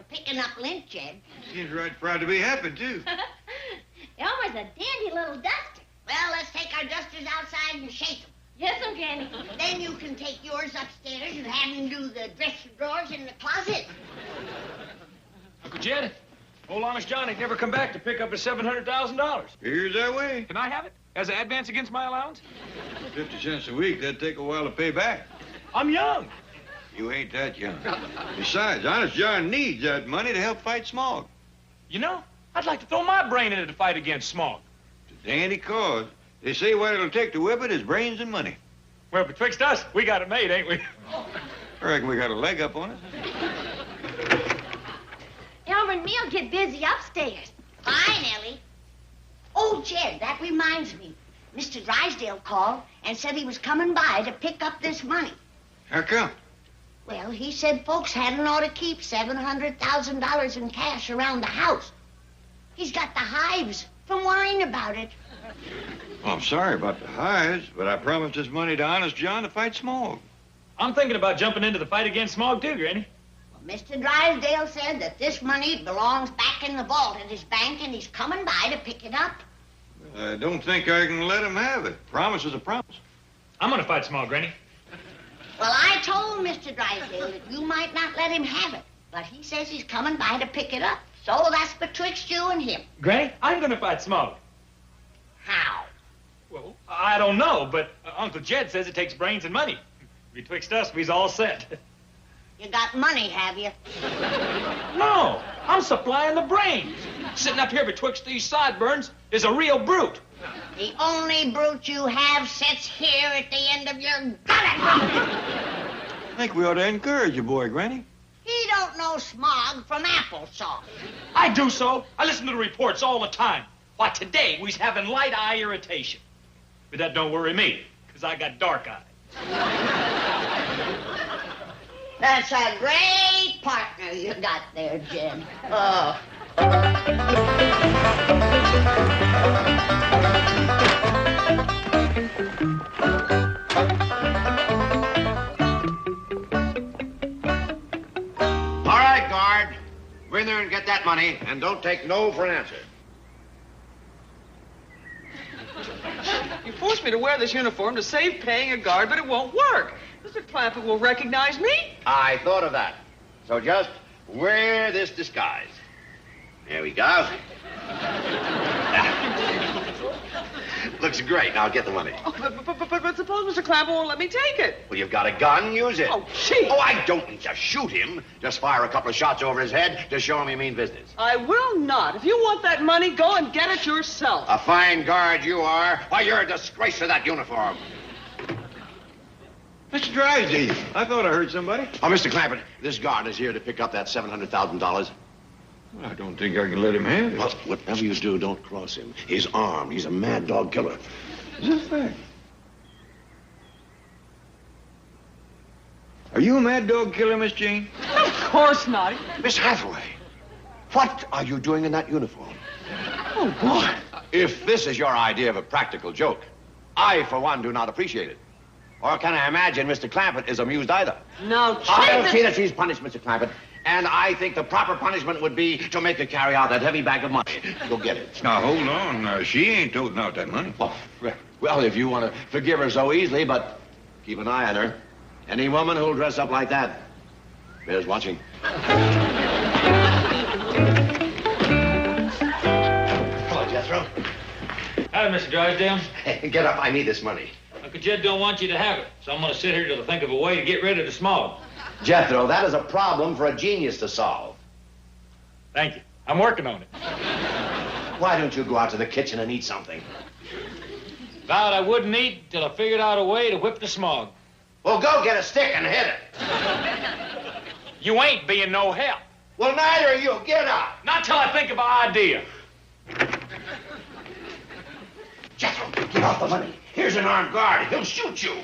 picking up lint, Jed. Seems right proud to be happy, too. Elmer's a dandy little duster. Well, let's take our dusters outside and shake them. Yes, Granny. Then you can take yours upstairs and have him do the dresser drawers in the closet. Uncle Jed, old Honest Johnny never come back to pick up his $700,000. Here's our way. Can I have it as an advance against my allowance? 50 cents a week, that'd take a while to pay back. I'm young. You ain't that young. Besides, Honest John needs that money to help fight smog. You know, I'd like to throw my brain into the fight against smog. It's a dandy cause. They say what it'll take to whip it is brains and money. Well, betwixt us, we got it made, ain't we? I reckon we got a leg up on it. Elmer and me'll get busy upstairs. Fine, Ellie. Oh, Jed, that reminds me. Mr. Drysdale called and said he was coming by to pick up this money. How come? Well, he said folks hadn't ought to keep $700,000 in cash around the house. He's got the hives from worrying about it. Well, I'm sorry about the hives, but I promised this money to Honest John to fight smog. I'm thinking about jumping into the fight against smog, too, Granny. Well, Mr. Drysdale said that this money belongs back in the vault at his bank, and he's coming by to pick it up. I don't think I can let him have it. Promise is a promise. I'm gonna fight smog, Granny. Well, I told Mr. Drysdale that you might not let him have it, but he says he's coming by to pick it up. So that's betwixt you and him. Granny, I'm gonna fight smog. How? Well, I don't know, but Uncle Jed says it takes brains and money. Betwixt us, we's all set. You got money, have you? No, I'm supplying the brains. Sitting up here betwixt these sideburns is a real brute. The only brute you have sits here at the end of your gullet. I think we ought to encourage your boy, Granny. He don't know smog from applesauce. I do so. I listen to the reports all the time. Why, today we's having light eye irritation. But that don't worry me, because I got dark eye. That's a great partner you got there, Jed. Oh. All right, guard. Go in there and get that money, and don't take no for an answer. You forced me to wear this uniform to save paying a guard, but it won't work. Mr. Clampett will recognize me. I thought of that. So just wear this disguise. There we go. Looks great. Now get the money. Oh, but suppose Mr. Clampett won't let me take it. Well, you've got a gun. Use it. Oh, gee. Oh, I don't need to shoot him. Just fire a couple of shots over his head to show him you mean business. I will not. If you want that money, go and get it yourself. A fine guard you are. Why, you're a disgrace to that uniform. Mr. Drysdale, I thought I heard somebody. Oh, Mr. Clampett, this guard is here to pick up that $700,000. Well, I don't think I can let him have it. Well, whatever you do, don't cross him. He's armed. He's a mad dog killer. Is that fact? Are you a mad dog killer, Miss Jane? Of course not. Miss Hathaway, what are you doing in that uniform? Oh, boy. If this is your idea of a practical joke, I, for one, do not appreciate it. Or can I imagine Mr. Clampett is amused either? Now, I'll see that she's punished, Mr. Clampett. And I think the proper punishment would be to make her carry out that heavy bag of money. Go get it. Now, hold on. She ain't toting out that money. Oh, well, if you want to forgive her so easily, but keep an eye on her. Any woman who'll dress up like that bears watching. Hello, Jethro. Hi, Mr. Drysdale. Get up. I need this money. Uncle Jed don't want you to have it, so I'm going to sit here till I think of a way to get rid of the smog. Jethro, that is a problem for a genius to solve. Thank you. I'm working on it. Why don't you go out to the kitchen and eat something? Vowed I wouldn't eat till I figured out a way to whip the smog. Well, go get a stick and hit it. You ain't being no help. Well, neither are you. Get up. Not till I think of an idea. Jethro, get off the money. Here's an armed guard. He'll shoot you.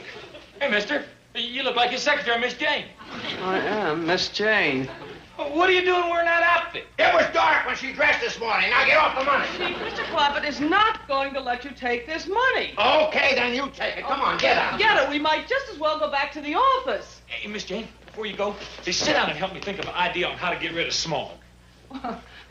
Hey, mister, you look like your secretary, Miss Jane. I am Miss Jane. What are you doing wearing that outfit? It was dark when she dressed this morning. Now get off the money. Mr. Clampett is not going to let you take this money. Okay, then you take it. Come on, get up. Get it. We might just as well go back to the office. Hey, Miss Jane, before you go, say, sit down and help me think of an idea on how to get rid of smog.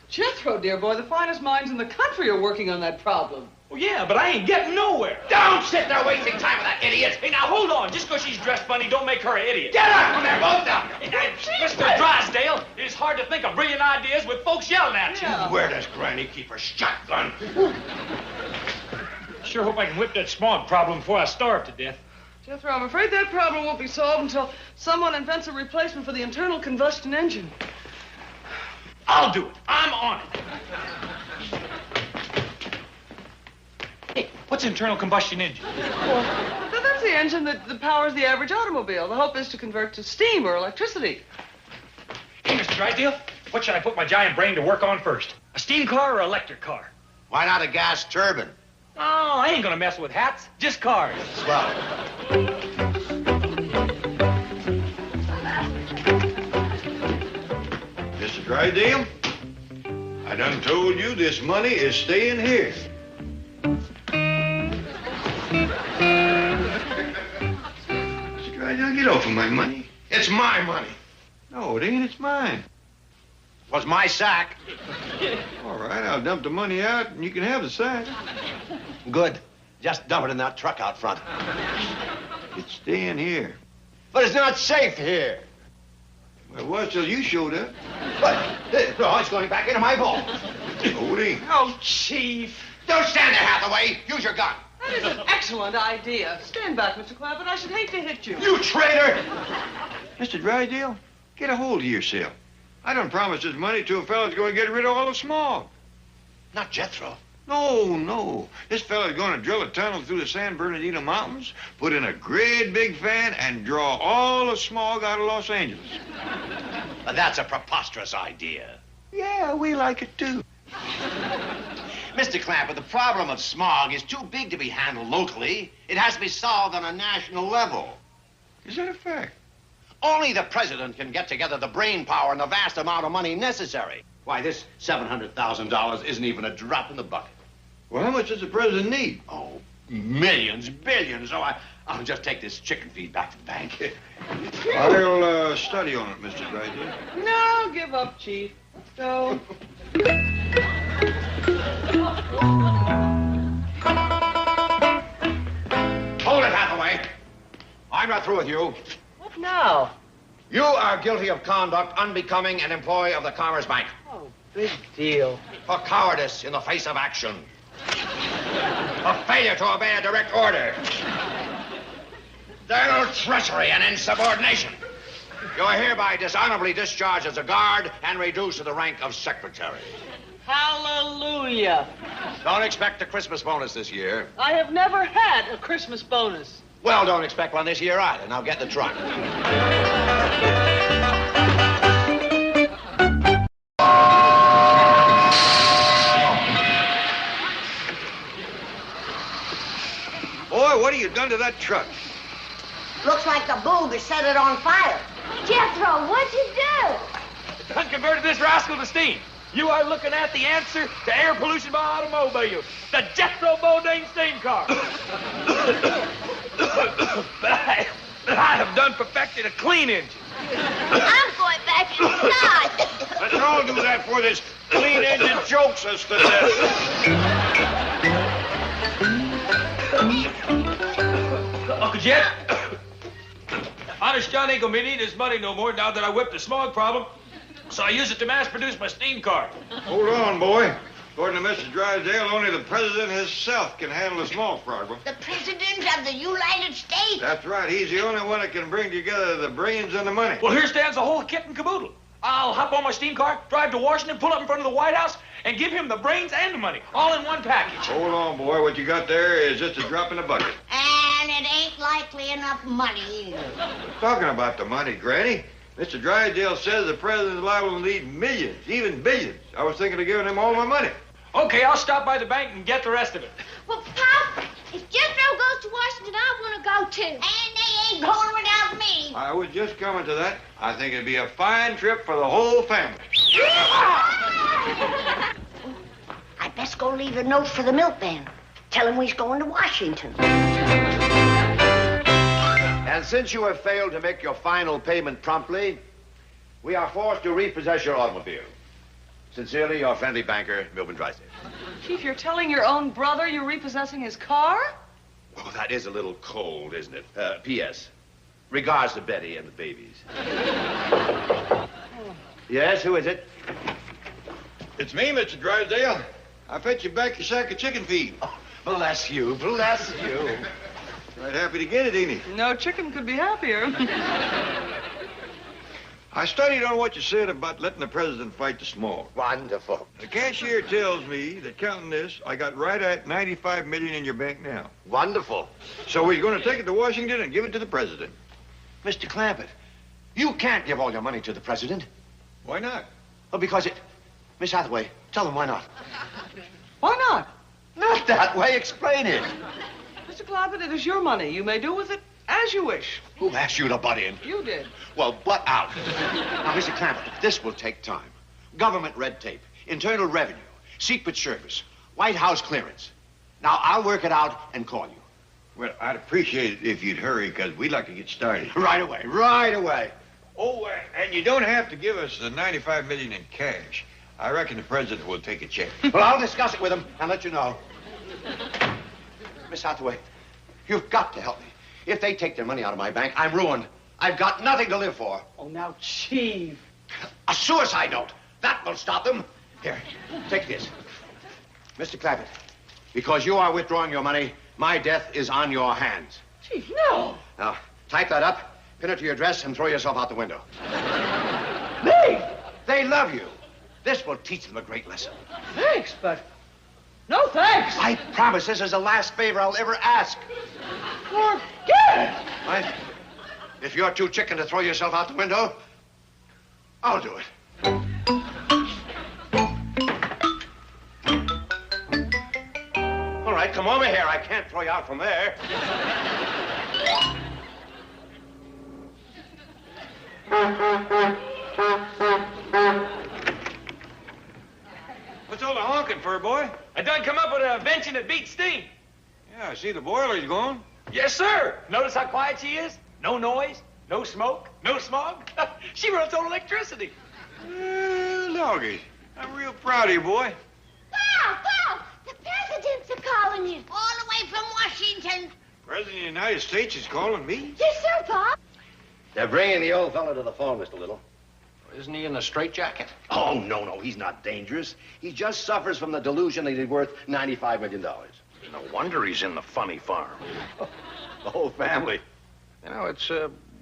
Jethro, dear boy, the finest minds in the country are working on that problem. Well, yeah, but I ain't getting nowhere. Don't sit there wasting time with that idiot. Hey, now, hold on. Just because she's dressed funny, don't make her an idiot. Get up from there, both of you. Mr. Drysdale, it's hard to think of brilliant ideas with folks yelling at you. Yeah. Where does Granny keep her shotgun? Sure hope I can whip that smog problem before I starve to death. Jethro, I'm afraid that problem won't be solved until someone invents a replacement for the internal combustion engine. I'll do it. I'm on it. Hey, what's internal combustion engine? Well, that's the engine that powers the average automobile. The hope is to convert to steam or electricity. Hey, Mr. Drysdale, what should I put my giant brain to work on first? A steam car or electric car? Why not a gas turbine? Oh, I ain't gonna mess with hats, just cars. Swell. Mr. Drysdale, I done told you this money is staying here. Mr. Drysdale, get off of my money. It's my money. No, it ain't. It's mine. Was my sack. All right, I'll dump the money out, and you can have the sack. Good. Just dump it in that truck out front. It's staying here. But it's not safe here. Well, it was till you showed up. But, no, it's going back into my vault. Oh, it ain't. Oh, Chief. Don't stand there, Hathaway. Use your gun. That is an excellent idea. Stand back, Mr. Clampett. I should hate to hit you. You traitor! Mr. Drysdale, get a hold of yourself. I done promised this money to a fellow that's going to get rid of all the smog. Not Jethro. No. This fella's going to drill a tunnel through the San Bernardino Mountains, put in a great big fan, and draw all the smog out of Los Angeles. That's a preposterous idea. Yeah, we like it too. Mr. Clampett, the problem of smog is too big to be handled locally. It has to be solved on a national level. Is that a fact? Only the president can get together the brain power and the vast amount of money necessary. Why, this $700,000 isn't even a drop in the bucket. Well, how much does the president need? Oh, millions, billions. So I'll just take this chicken feed back to the bank. I'll study on it, Mr. Drysdale. No, give up, Chief. Let's go. Hold it, Hathaway. I'm not through with you. What now? You are guilty of conduct unbecoming an employee of the Commerce Bank. Oh, big deal. For cowardice in the face of action. For failure to obey a direct order. Thorough treachery and insubordination. You are hereby dishonorably discharged as a guard and reduced to the rank of secretary. Hallelujah. Don't expect a Christmas bonus this year. I have never had a Christmas bonus. Well, don't expect one this year either. Now get the truck. Boy, what have you done to that truck? Looks like the boogers set it on fire. Jethro, what'd you do? Done converted this rascal to steam. You are looking at the answer to air pollution by automobiles. The Jethro Bodine steam car. But I have done perfected a clean engine. I'm going back inside. Let's all do that before this clean engine chokes us to death. Uncle Jet, Honest John ain't gonna be needing his money no more now that I whipped the smog problem. So I use it to mass produce my steam car. Hold on, boy. According to Mr. Drysdale, only the president himself can handle the smog problem. The President of the United States. That's right. He's the only one that can bring together the brains and the money. Well, here stands the whole kit and caboodle. I'll hop on my steam car, drive to Washington, pull up in front of the White House, and give him the brains and the money, all in one package. Hold on, boy. What you got there is just a drop in the bucket. And it ain't likely enough money either. Talking about the money, Granny. Mr. Drysdale says the president's liable to need millions, even billions. I was thinking of giving him all my money. Okay, I'll stop by the bank and get the rest of it. Well, Pop, if Jethro goes to Washington, I want to go too. And they ain't going without me. I was just coming to that. I think it'd be a fine trip for the whole family. I best go leave a note for the milkman. Tell him we's going to Washington. And since you have failed to make your final payment promptly, we are forced to repossess your automobile. Sincerely, your friendly banker, Milburn Drysdale. Chief, you're telling your own brother you're repossessing his car? Oh, that is a little cold, isn't it? P.S. Regards to Betty and the babies. Yes, who is it? It's me, Mr. Drysdale. I fetched you back your sack of chicken feed. Oh, bless you, bless you. Right happy to get it, ain't he? No chicken could be happier. I studied on what you said about letting the president fight the small. Wonderful. The cashier tells me that counting this, I got right at $95 million in your bank now. Wonderful. So we're going to take it to Washington and give it to the president. Mr. Clampett, you can't give all your money to the president. Why not? Well, because it... Miss Hathaway, tell them why not. Why not? Not that way. Explain it. Mr. Clampett, it is your money. You may do with it as you wish. Who asked you to butt in? You did. Well, butt out. Now, Mr. Clampett, this will take time. Government red tape, internal revenue, Secret Service, White House clearance. Now, I'll work it out and call you. Well, I'd appreciate it if you'd hurry, because we'd like to get started. Right away, right away. Oh, and you don't have to give us the $95 million in cash. I reckon the president will take a check. Well, I'll discuss it with him and let you know. Miss Hathaway, you've got to help me. If they take their money out of my bank, I'm ruined. I've got nothing to live for. Oh, now, Chief. A suicide note. That will stop them. Here, take this. Mr. Clampett, because you are withdrawing your money, my death is on your hands. Chief, no. Now, type that up, pin it to your dress, and throw yourself out the window. They love you. This will teach them a great lesson. Thanks, but... No thanks. I promise this is the last favor I'll ever ask. Forget it. Right? If you're too chicken to throw yourself out the window, I'll do it. All right, come over here. I can't throw you out from there. What's all the honking for, boy? I done come up with an invention that beats steam. Yeah, I see the boiler's going. Yes, sir. Notice how quiet she is? No noise, no smoke, no smog. She runs on electricity. Doggy, I'm real proud of you, boy. Wow, the presidents are calling you. All the way from Washington. President of the United States is calling me. Yes, sir, Pop. They're bringing the old fellow to the phone, Mr. Little. Isn't he in a straitjacket? Oh, no, he's not dangerous. He just suffers from the delusion that he's worth $95 million. No wonder he's in the funny farm. The whole family. You know, it's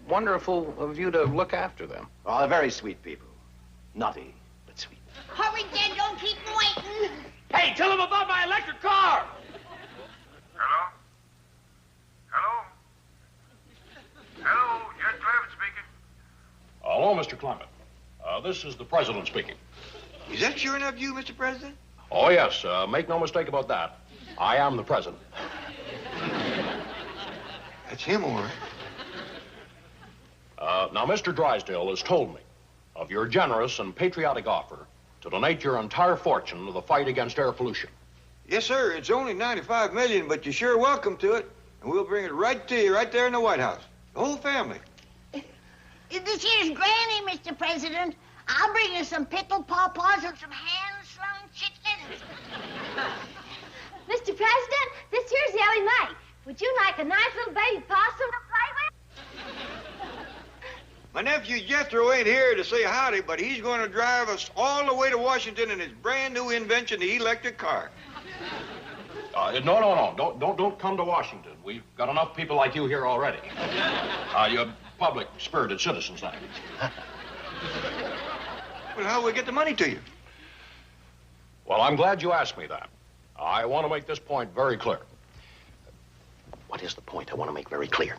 wonderful of you to look after them. Oh, they're very sweet people. Nutty, but sweet. Hurry, Dad, don't keep them waiting. Hey, tell them about my electric car. Hello? Hello? Hello, Jed Clampett speaking. Hello, Mr. Clampett. This is the president speaking. Is that sure enough you, Mr. President? Oh, yes. Make no mistake about that. I am the president. That's him, all right. Now, Mr. Drysdale has told me of your generous and patriotic offer to donate your entire fortune to the fight against air pollution. Yes, sir. It's only $95 million, but you're sure welcome to it. And we'll bring it right to you, right there in the White House. The whole family. This here's Granny, Mr. President. I'll bring you some pickled pawpaws and some hand-slung chickens. Mr. President, this here's Ellie Mae. Would you like a nice little baby possum to play with? My nephew Jethro ain't here to say howdy, but he's going to drive us all the way to Washington in his brand new invention, the electric car. No. Don't come to Washington. We've got enough people like you here already. You're public, spirited citizens now. Well, how will we get the money to you? Well, I'm glad you asked me that. I want to make this point very clear. What is the point I want to make very clear?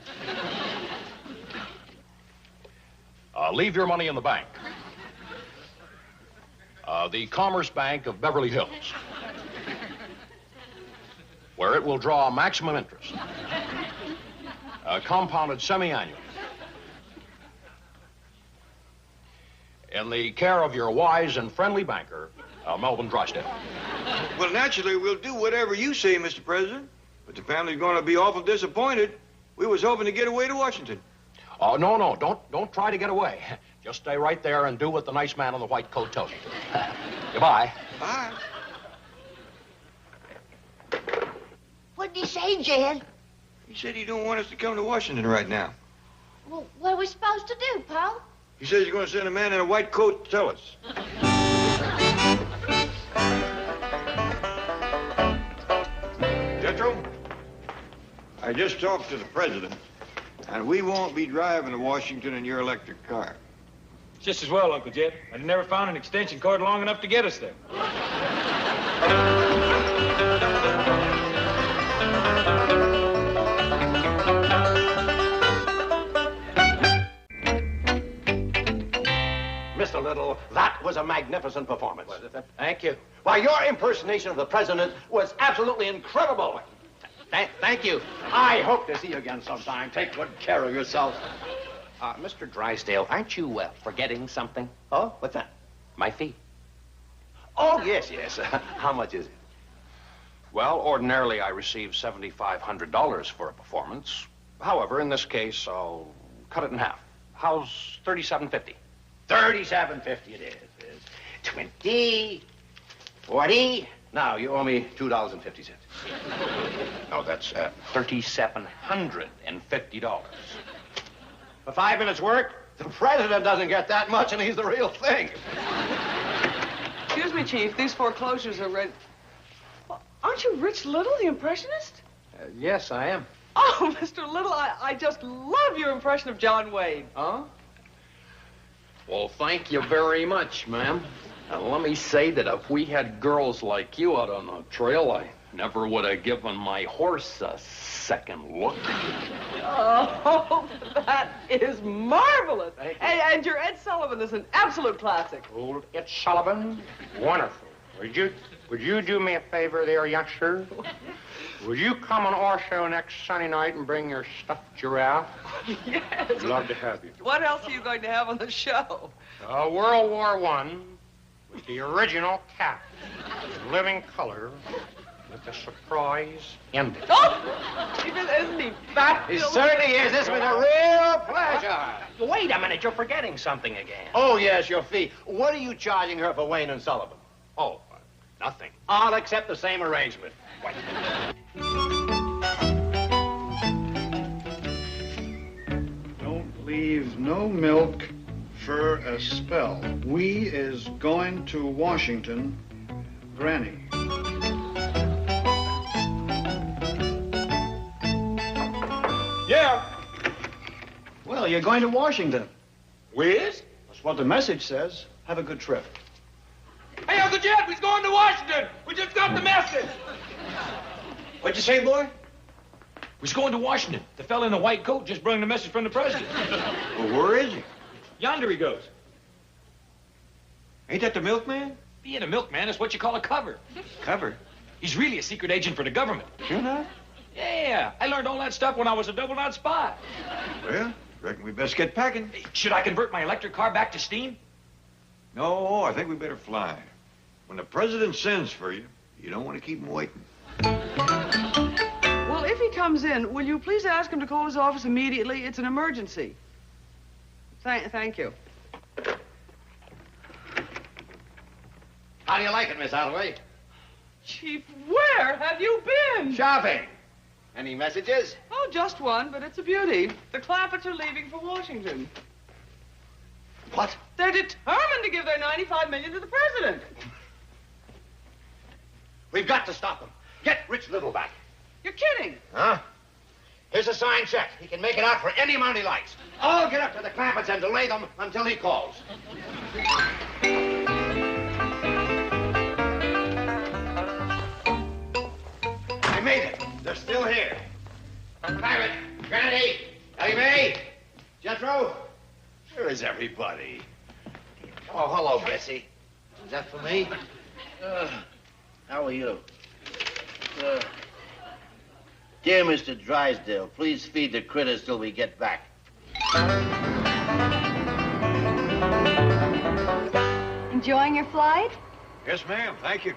Leave your money in the bank. The Commerce Bank of Beverly Hills, where it will draw maximum interest, compounded semi-annually, in the care of your wise and friendly banker, Melvin Drysdale. Well, naturally, we'll do whatever you say, Mr. President. But the family's going to be awful disappointed. We was hoping to get away to Washington. Oh, no. Don't try to get away. Just stay right there and do what the nice man in the white coat tells you. Goodbye. Bye. What'd he say, Jed? He said he don't want us to come to Washington right now. Well, what are we supposed to do, Paul? He says he's going to send a man in a white coat to tell us. Jethro, I just talked to the president, and we won't be driving to Washington in your electric car. Just as well, Uncle Jed. I'd never found an extension cord long enough to get us there. Mr. Little, that was a magnificent performance. Thank you. Why, your impersonation of the president was absolutely incredible. Thank you. I hope to see you again sometime. Take good care of yourself. Mr. Drysdale, aren't you forgetting something? Oh, what's that? My fee. Oh, yes. How much is it? Well, ordinarily I receive $7,500 for a performance. However, in this case, I'll cut it in half. How's $3,750? $37.50 it is. 20, 40. Now, you owe me $2.50. No, that's $3,750. For 5 minutes' work, the president doesn't get that much, and he's the real thing. Excuse me, Chief. These foreclosures are ready. Well, aren't you Rich Little, the impressionist? Yes, I am. Oh, Mr. Little, I just love your impression of John Wayne. Huh? Well, thank you very much, ma'am. And let me say that if we had girls like you out on the trail, I never would have given my horse a second look. Oh, that is marvelous. Thank you. And your Ed Sullivan is an absolute classic. Old Ed Sullivan? Wonderful. Would you do me a favor there, youngster? Would you come on our show next Sunday night and bring your stuffed giraffe? Yes. I'd love to have you. What else are you going to have on the show? World War I with the original cap in living color with the surprise ending. Oh, isn't he fabulous? He certainly is. This was a real pleasure. Wait a minute, you're forgetting something again. Oh, yes, your fee. What are you charging her for Wayne and Sullivan? Oh, nothing. I'll accept the same arrangement. Wait. Don't leave no milk for a spell. We is going to Washington, Granny. Yeah. Well, you're going to Washington. Whiz? That's what the message says. Have a good trip. Hey, Uncle Jed, we's going to Washington. We just got the message. What'd you say, boy? We's going to Washington. The fella in the white coat just brought the message from the president. Well, where is he? Yonder he goes. Ain't that the milkman? Being a milkman is what you call a cover. Cover. He's really a secret agent for the government. Sure not? Yeah, I learned all that stuff when I was a double-knot spy. Well, reckon we best get packing. Hey, should I convert my electric car back to steam? No, I think we better fly. When the president sends for you, you don't want to keep him waiting. Well, if he comes in, will you please ask him to call his office immediately? It's an emergency. Thank you. How do you like it, Miss Hathaway? Chief, where have you been? Shopping. Any messages? Oh, just one, but it's a beauty. The Clampetts are leaving for Washington. What? They're determined to give their $95 million to the president. We've got to stop them. Get Rich Little back. You're kidding. Huh? Here's a signed check. He can make it out for any amount he likes. I'll get up to the Clampetts and delay them until he calls. I made it. They're still here. Clampett, Granny, Ellie Mae, Jethro. Where is everybody? Oh, hello, Bessie. Is that for me? How are you? Dear Mr. Drysdale, please feed the critters till we get back. Enjoying your flight? Yes, ma'am. Thank you.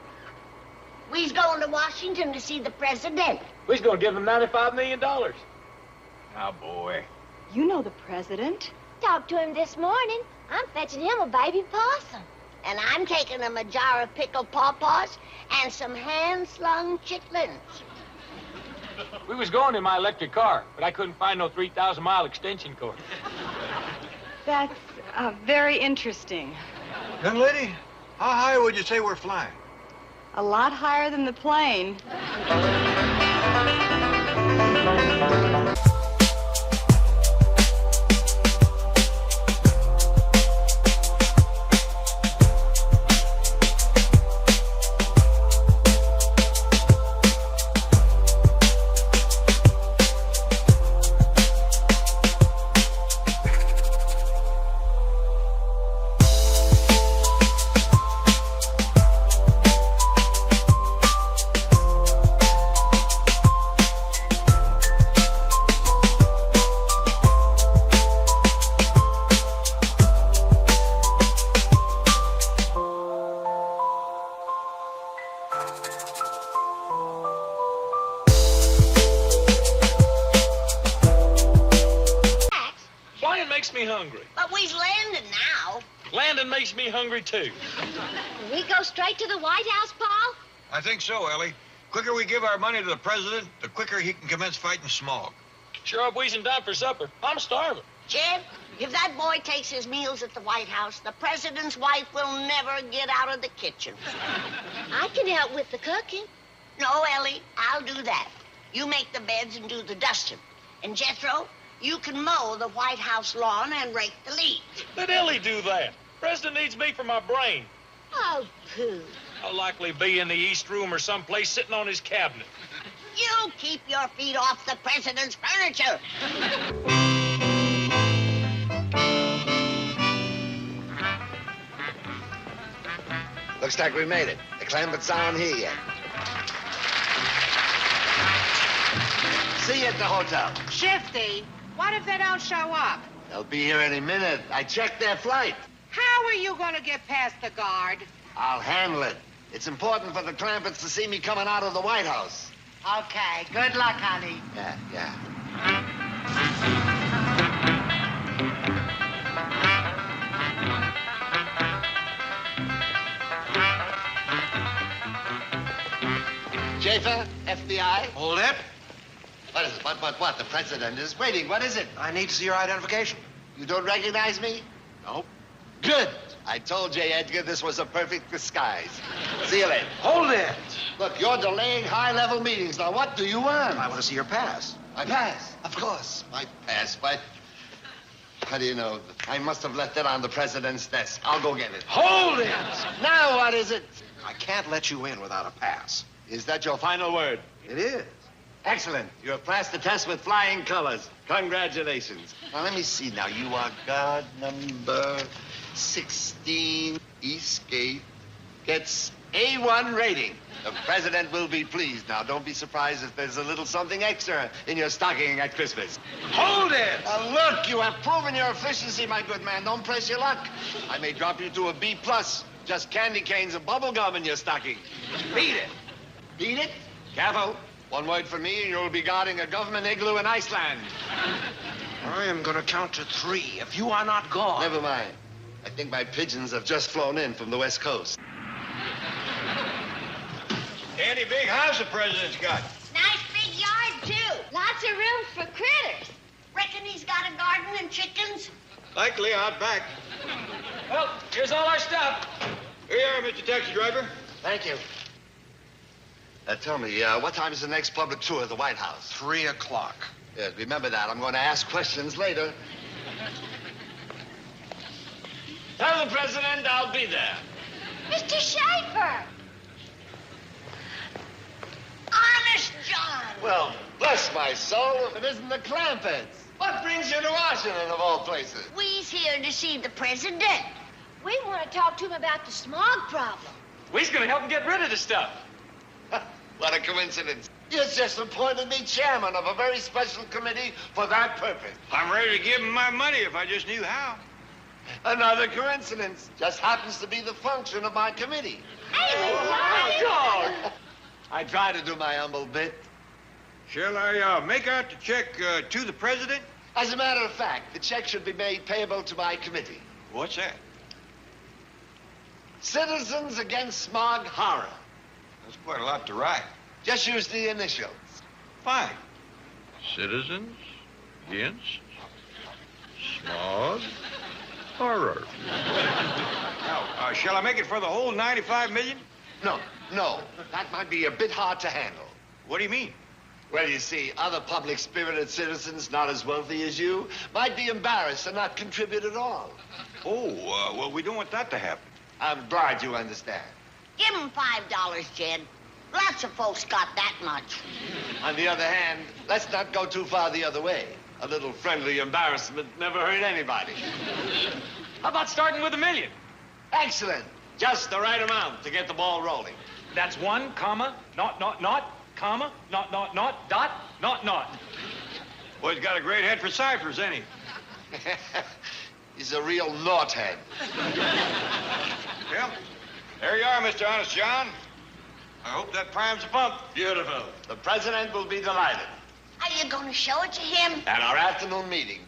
We's going to Washington to see the president. We's going to give him $95 million. Oh, boy. You know the president. Talked to him this morning. I'm fetching him a baby possum. And I'm taking him a jar of pickled pawpaws and some hand-slung chitlins. We was going in my electric car, but I couldn't find no 3,000-mile extension cord. That's very interesting. Young lady, how high would you say we're flying? A lot higher than the plane. Makes me hungry, too. Can we go straight to the White House, Paul? I think so, Ellie. Quicker we give our money to the president, the quicker he can commence fighting smog. Sure hope we can dine for supper. I'm starving. Jim, if that boy takes his meals at the White House, the president's wife will never get out of the kitchen. I can help with the cooking. No, Ellie, I'll do that. You make the beds and do the dusting. And Jethro, you can mow the White House lawn and rake the leaves. Let Ellie do that. President needs me for my brain. Oh, pooh. I'll likely be in the East Room or someplace sitting on his cabinet. You keep your feet off the president's furniture. Looks like we made it. The Clampetts aren't here yet. See you at the hotel. Shifty, what if they don't show up? They'll be here any minute. I checked their flight. How are you going to get past the guard? I'll handle it. It's important for the Clampetts to see me coming out of the White House. Okay, good luck, honey. Yeah. Schaefer, FBI. Hold it. What is it? What? The president is waiting. What is it? I need to see your identification. You don't recognize me? Nope. Good. I told J. Edgar this was a perfect disguise. See you later. Hold it. Look, you're delaying high-level meetings. Now, what do you want? I want to see your pass. My pass? Of course. My pass. How do you know? I must have left it on the president's desk. I'll go get it. Hold it! Now, what is it? I can't let you in without a pass. Is that your final word? It is. Excellent. You have passed the test with flying colors. Congratulations. Now, let me see. Now, you are guard number 16, Eastgate. Gets A1 rating. The president will be pleased. Now, don't be surprised if there's a little something extra in your stocking at Christmas. Hold it! Now, look, you have proven your efficiency, my good man. Don't press your luck. I may drop you to a B+. Just candy canes and bubble gum in your stocking. Beat it. Beat it? Careful. One word from me, and you'll be guarding a government igloo in Iceland. I am going to count to 3 if you are not gone. Never mind. I think my pigeons have just flown in from the West Coast. Dandy big house the president's got. Nice big yard, too. Lots of room for critters. Reckon he's got a garden and chickens? Likely out back. Well, here's all our stuff. Here you are, Mr. Taxi Driver. Thank you. Tell me, what time is the next public tour of the White House? 3 o'clock. Yes, remember that. I'm going to ask questions later. Tell the president I'll be there. Mr. Schaefer! Honest John! Well, bless my soul if it isn't the Clampetts. What brings you to Washington, of all places? We's here to see the president. We want to talk to him about the smog problem. We's going to help him get rid of the stuff. What a coincidence. You just appointed me chairman of a very special committee for that purpose. I'm ready to give him my money if I just knew how. Another coincidence. Just happens to be the function of my committee. Hey, Oh, dog! I try to do my humble bit. Shall I make out the check to the president? As a matter of fact, the check should be made payable to my committee. What's that? Citizens Against Smog Horror. That's quite a lot to write. Just use the initials. Fine. Citizens against smog horror. Now, shall I make it for the whole 95 million? No. That might be a bit hard to handle. What do you mean? Well, you see, other public-spirited citizens not as wealthy as you might be embarrassed and not contribute at all. Oh, well, we don't want that to happen. I'm glad you understand. Give him $5, Jed. Lots of folks got that much. On the other hand, let's not go too far the other way. A little friendly embarrassment never hurt anybody. How about starting with $1 million? Excellent. Just the right amount to get the ball rolling. That's 1, comma, not, comma, not, dot, not. Boy, he's got a great head for ciphers, ain't he? He's a real naught head. Well, there you are, Mr. Honest John. I hope that primes the pump. Beautiful. The president will be delighted. Are you going to show it to him? At our afternoon meeting.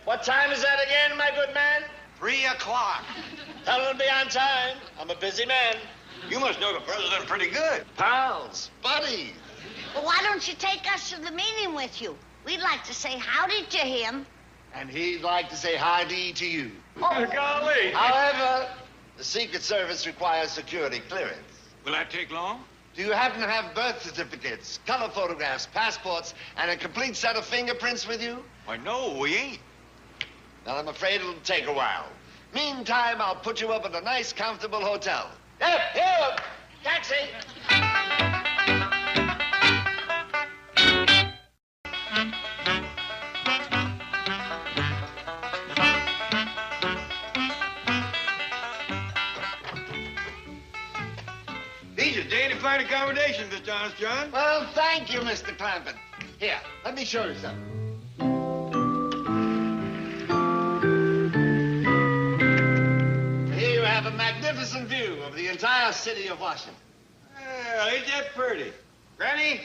What time is that again, my good man? 3 o'clock. Tell him to be on time. I'm a busy man. You must know the president pretty good. Pals, buddies. Well, why don't you take us to the meeting with you? We'd like to say howdy to him. And he'd like to say howdy to you. Oh, golly. However, the Secret Service requires security clearance. Will that take long? Do you happen to have birth certificates, color photographs, passports, and a complete set of fingerprints with you? Why, no, we ain't. Well, I'm afraid it'll take a while. Meantime, I'll put you up at a nice, comfortable hotel. Here! Taxi! These are dandy fine accommodations, Mr. Honest John. Well, thank you, Mr. Clampett. Here, let me show you something. Here you have a magnificent view of the entire city of Washington. Well, ain't that pretty? Granny,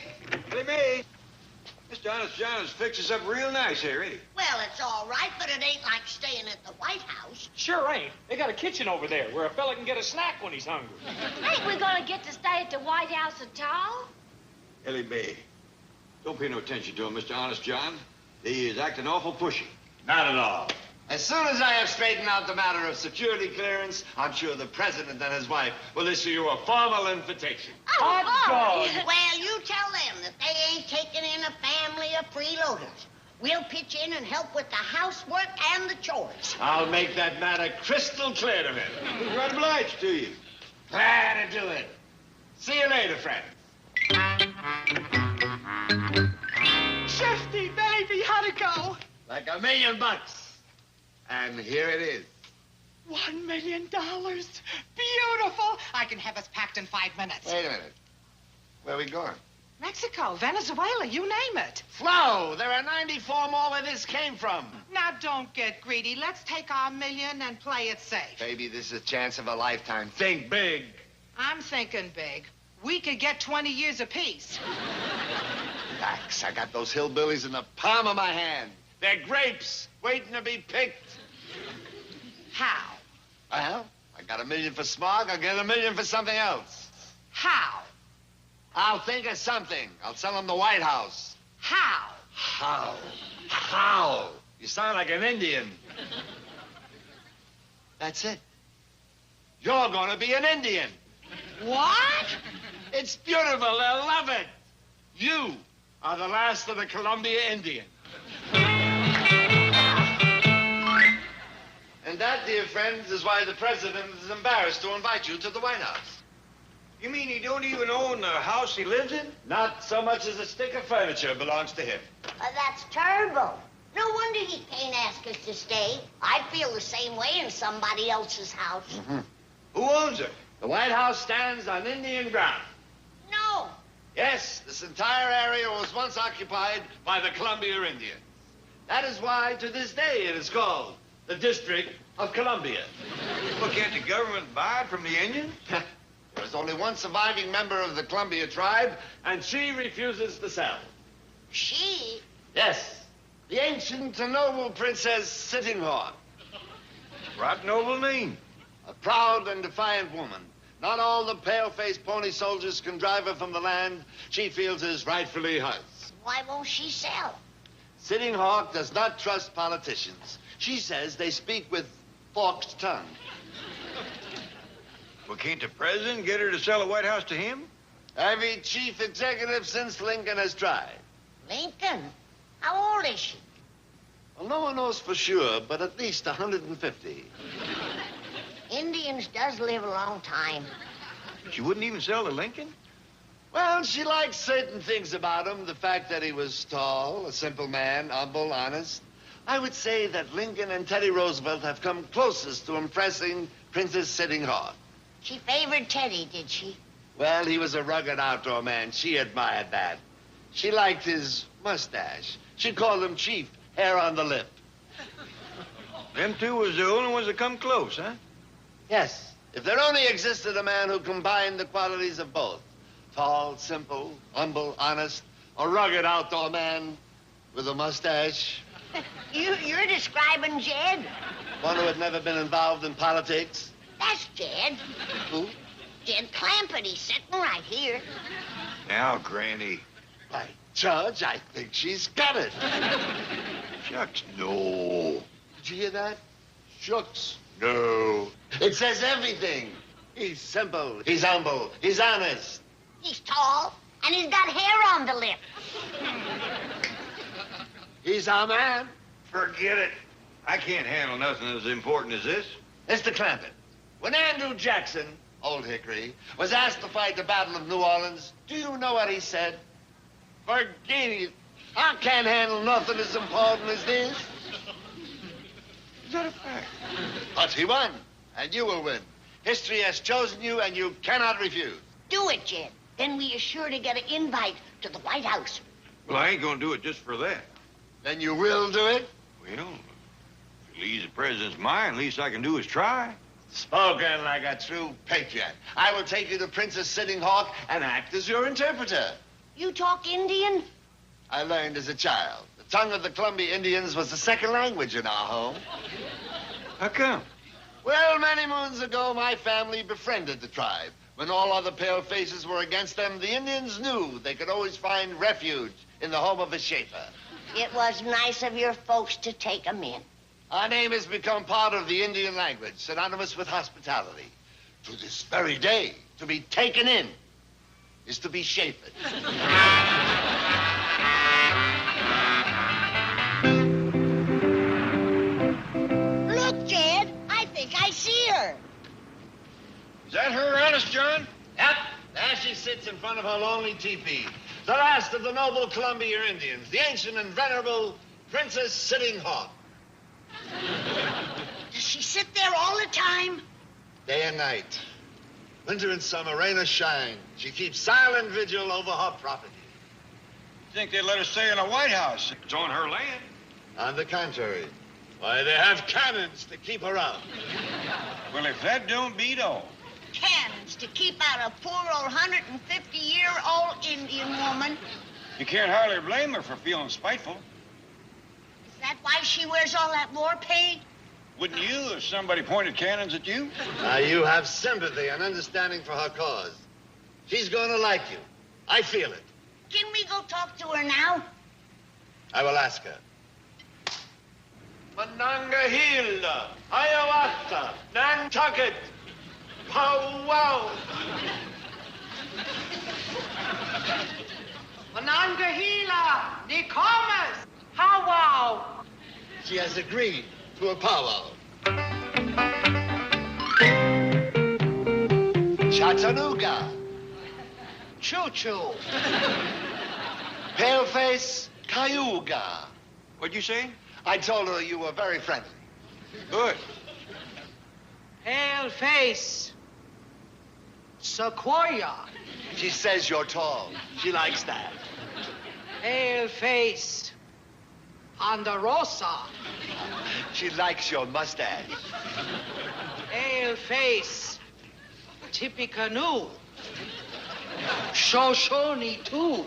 Billy Mae. Mr. Honest John has fixed us up real nice here, ain't he? well, it's all right, but it ain't like staying at the White House. Sure ain't. They got a kitchen over there where a fella can get a snack when he's hungry. Ain't we gonna get to stay at the White House at all? Billy Mae, don't pay no attention to him, Mr. Honest John. He is acting awful pushy. Not at all. As soon as I have straightened out the matter of security clearance, I'm sure the president and his wife will issue you a formal invitation. Oh, Hot dog. Well, you tell them that they ain't taking in a family of freeloaders. We'll pitch in and help with the housework and the chores. I'll make that matter crystal clear to him. We're right obliged to you. Glad to do it. See you later, friend. Shifty, baby, how'd it go? Like $1 million. And here it is. $1 million. Beautiful. I can have us packed in 5 minutes. Wait a minute. Where are we going? Mexico, Venezuela, you name it. Flo, there are 94 more where this came from. Now, don't get greedy. Let's take our $1 million and play it safe. Baby, this is a chance of a lifetime. Think big. I'm thinking big. We could get 20 years apiece. Relax. I got those hillbillies in the palm of my hand. They're grapes waiting to be picked. How? Well, I got $1 million for smog. I'll get $1 million for something else. How? I'll think of something. I'll sell them the White House. How? How? You sound like an Indian. That's it. You're going to be an Indian. What? It's beautiful. They'll love it. You are the last of the Columbia Indians. And that, dear friends, is why the president is embarrassed to invite you to the White House. You mean he don't even own the house he lives in? Not so much as a stick of furniture belongs to him. That's terrible. No wonder he can't ask us to stay. I'd feel the same way in somebody else's house. Mm-hmm. Who owns it? The White House stands on Indian ground. No. Yes, this entire area was once occupied by the Columbia Indians. That is why, to this day, it is called the District of Columbia. Well, can't the government buy it from the Indians? You're There's only one surviving member of the Columbia tribe, and she refuses to sell. She? Yes, the ancient and noble Princess Sitting Hawk. Right noble name. A proud and defiant woman. Not all the pale-faced pony soldiers can drive her from the land she feels is rightfully hers. Why won't she sell? Sitting Hawk does not trust politicians. She says they speak with forked tongue. Well, can't the president get her to sell the White House to him? Every chief executive since Lincoln has tried. Lincoln? How old is she? Well, no one knows for sure, but at least 150. Indians does live a long time. She wouldn't even sell to Lincoln? Well, she likes certain things about him. The fact that he was tall, a simple man, humble, honest. I would say that Lincoln and Teddy Roosevelt have come closest to impressing Princess Sitting Hawk. She favored Teddy, did she? Well, he was a rugged outdoor man. She admired that. She liked his mustache. She called him Chief, hair on the lip. Them two was the only ones that come close, huh? Yes. If there only existed a man who combined the qualities of both. Tall, simple, humble, honest, a rugged outdoor man with a mustache. You're describing Jed? One who had never been involved in politics. That's Jed. Who? Jed Clampetts. He's sitting right here. Now, Granny. By Judge, I think she's got it. Shucks, no. Did you hear that? Shucks. No. It says everything. He's simple, he's humble, he's honest. He's tall, and he's got hair on the lip. He's our man. Forget it. I can't handle nothing as important as this. Mr. Clampett, when Andrew Jackson, Old Hickory, was asked to fight the Battle of New Orleans, do you know what he said? Forget it. I can't handle nothing as important as this. Is that a fact? But he won, and you will win. History has chosen you, and you cannot refuse. Do it, Jed. Then we are sure to get an invite to the White House. Well, I ain't gonna do it just for that. Then you will do it? Well, if it leaves the president's mind, least I can do is try. Spoken like a true patriot. I will take you to Princess Sitting Hawk and act as your interpreter. You talk Indian? I learned as a child. The tongue of the Columbia Indians was the second language in our home. How come? Well, many moons ago, my family befriended the tribe. When all other pale faces were against them, the Indians knew they could always find refuge in the home of a Schaefer. It was nice of your folks to take them in. Our name has become part of the Indian language, synonymous with hospitality. To this very day, to be taken in is to be Schaefered. Look, Jed, I think I see her. Is that her, honest, John? Yep. There she sits in front of her lonely teepee. The last of the noble Columbia Indians, the ancient and venerable Princess Sitting Hawk. Does she sit there all the time? Day and night. Winter and summer, rain or shine. She keeps silent vigil over her property. Think they'd let her stay in the White House? It's on her land. On the contrary. Why, they have cannons to keep her out. Well, if that don't beat all. Cannons to keep out a poor old 150-year-old Indian woman. You can't hardly blame her for feeling spiteful. Is that why she wears all that war paint? Wouldn't you if somebody pointed cannons at you? Now, you have sympathy and understanding for her cause. She's going to like you. I feel it. Can we go talk to her now? I will ask her. Monongahela, Hiawatha, Nantucket, Pow-wow. Monongahela, Nicomas, How-wow. She has agreed to a powwow. Chattanooga. Choo-choo. Paleface, Cayuga. What'd you say? I told her you were very friendly. Good. Pale face. Sequoia. She says you're tall. She likes that. Pale face. Ponderosa. She likes your mustache. Pale face. Tippecanoe. Shoshone, too.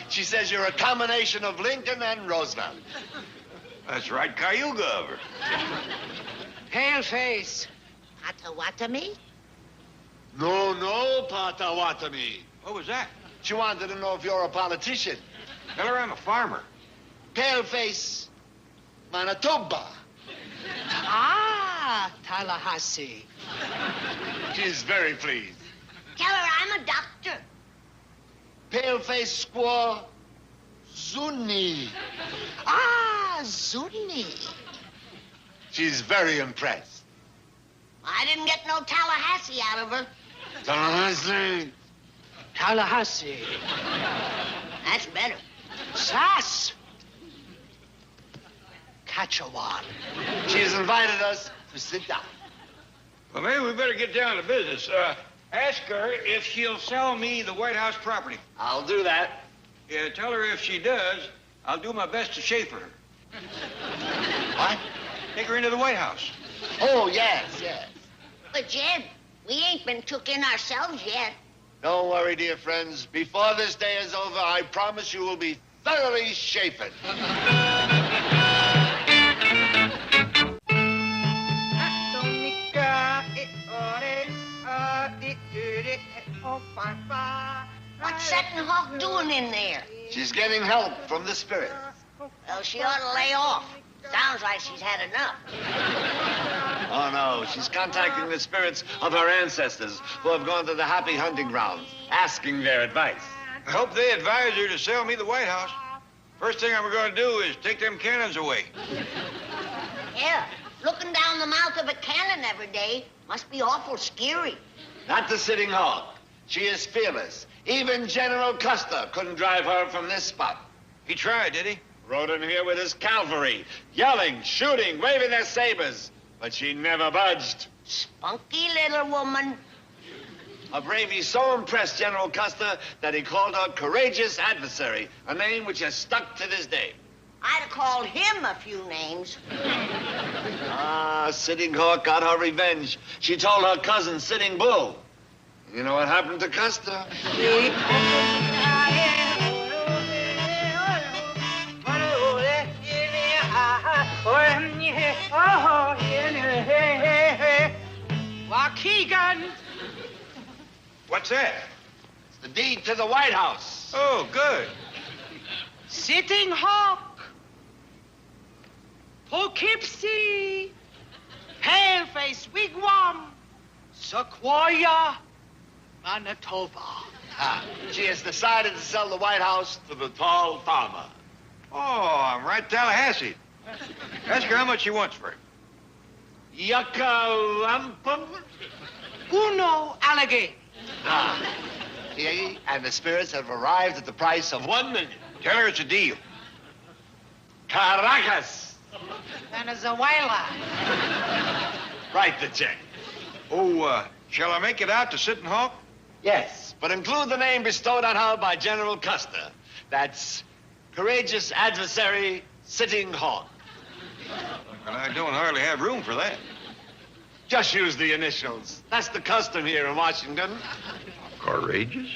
She says you're a combination of Lincoln and Roosevelt. That's right, Cayuga of her. Paleface. Potawatomi? No, Potawatomi. What was that? She wanted to know if you're a politician. Tell her I'm a farmer. Paleface, Manitoba. Ah, Tallahassee. She's very pleased. Tell her I'm a doctor. Paleface squaw, Zuni. Ah, Zuni. She's very impressed. I didn't get no Tallahassee out of her. Tallahassee. Tallahassee. That's better. Sass. Catchawan. She's invited us to sit down. Well, maybe we better get down to business. Ask her if she'll sell me the White House property. I'll do that. Yeah, tell her if she does, I'll do my best to chafer her. What? Take her into the White House. Oh, yes. But, Jed, we ain't been took in ourselves yet. Don't worry, dear friends. Before this day is over, I promise you will be thoroughly shapen. What's Seton Hawk doing in there? She's getting help from the spirits. Well, she ought to lay off. Sounds like she's had enough. Oh, no. She's contacting the spirits of her ancestors who have gone to the happy hunting grounds, asking their advice. I hope they advise her to sell me the White House. First thing I'm going to do is take them cannons away. Yeah, looking down the mouth of a cannon every day must be awful scary. Not the Sitting Hawk. She is fearless. Even General Custer couldn't drive her from this spot. He tried, did he? Rode in here with his cavalry, yelling, shooting, waving their sabers. But she never budged. Spunky little woman. Her bravery so impressed General Custer that he called her Courageous Adversary, a name which has stuck to this day. I'd have called him a few names. Sitting Hawk got her revenge. She told her cousin, Sitting Bull. You know what happened to Custer? Waukegan. What's that? It's the deed to the White House. Oh, good. Sitting Hawk. Poughkeepsie. Paleface Wigwam. Sequoia. Manitoba. She has decided to sell the White House to the tall farmer. Oh, I'm right, Tallahassee. Ask her how much she wants for it. Yucca lampum? Uno alligator. She and the spirits have arrived at the price of $1 million. Tell her it's a deal. Caracas. Venezuela. Write the check. Oh, shall I make it out to Sitting Hawk? Yes, but include the name bestowed on her by General Custer. That's Courageous Adversary Sitting Hawk. Well, I don't hardly have room for that. Just use the initials. That's the custom here in Washington. Courageous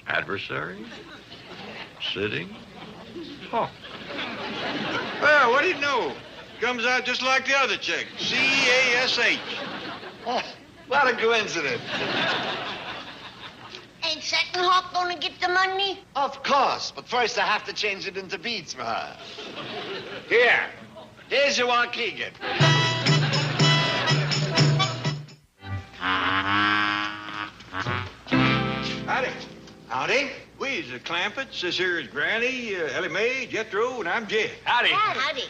Adversary Sitting Hawk. Well, what do you know? Comes out just like the other check. C-A-S-H. Oh, what a coincidence. Ain't Seton Hawk gonna get the money? Of course, but first I have to change it into beads for her. Here's your Waukegan. Howdy. Howdy. We's the Clampetts. This here is Granny, Ellie Mae, Jethro, and I'm Jed. Howdy. Howdy.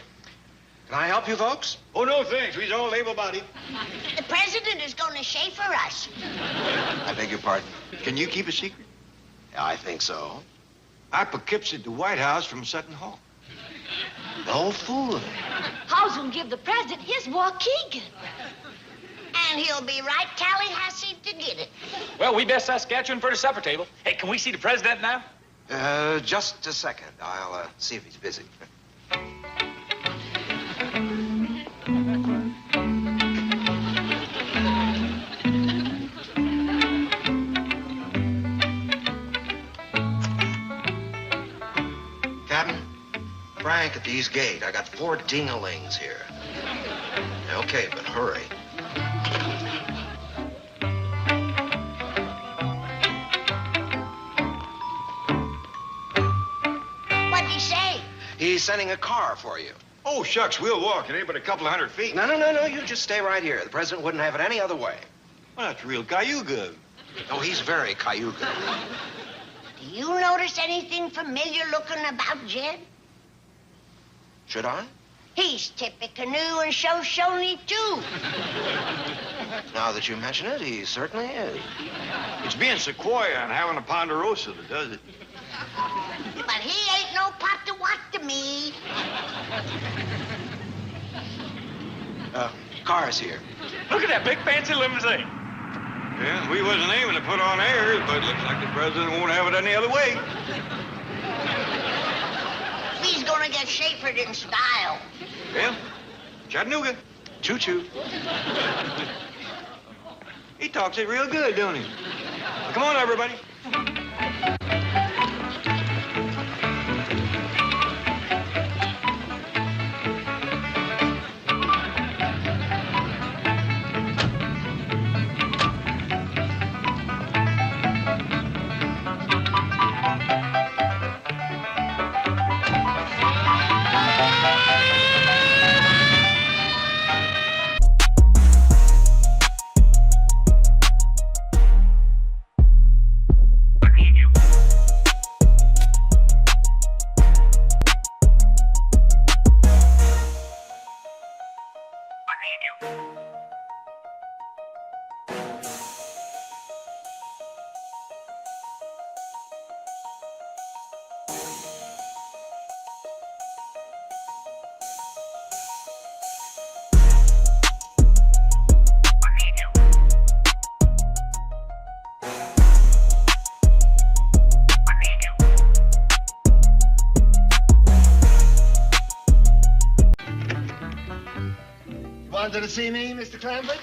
Can I help you folks? Oh, no, thanks. We's all able-bodied. The president is gonna chafer us. I beg your pardon. Can you keep a secret? Yeah, I think so. I poughkeepsied the White House from Sutton Hawk. No fooling. How's gonna give the president his Waukegan? And he'll be right Tallahassee to get it. Well, we best Saskatchewan for the supper table. Hey, can we see the president now? Just a second. I'll see if he's busy. at these gate. I got 4 ding-a-lings here. Okay, but hurry. What'd he say? He's sending a car for you. Oh, shucks, we'll walk. It ain't but a couple of 100 feet. No. You just stay right here. The president wouldn't have it any other way. Well, that's real Cayuga. Oh, he's very Cayuga. Do you notice anything familiar looking about Jed? Should I? He's Tippecanoe and Shoshone, too. Now that you mention it, he certainly is. It's being Sequoia and having a Ponderosa that does it. But he ain't no pot to what to me. Car's here. Look at that big fancy limousine. Yeah, we wasn't aiming to put on airs, but looks like the president won't have it any other way. He's gonna get shapered in style. Well, Chattanooga. Choo-choo. He talks it real good, don't he? Well, come on, everybody. Wanted to see me, Mr. Clampett?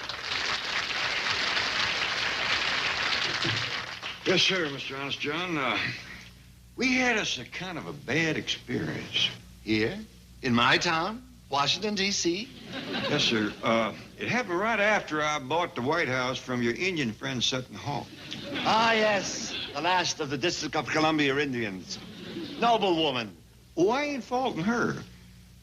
Yes, sir, Mr. Honest John. We had us a kind of a bad experience. Here? In my town? Washington, D.C.? Yes, sir. It happened right after I bought the White House from your Indian friend, Sutton Hawk. Ah, yes. The last of the District of Columbia Indians. Noble woman. Oh, I ain't faulting her.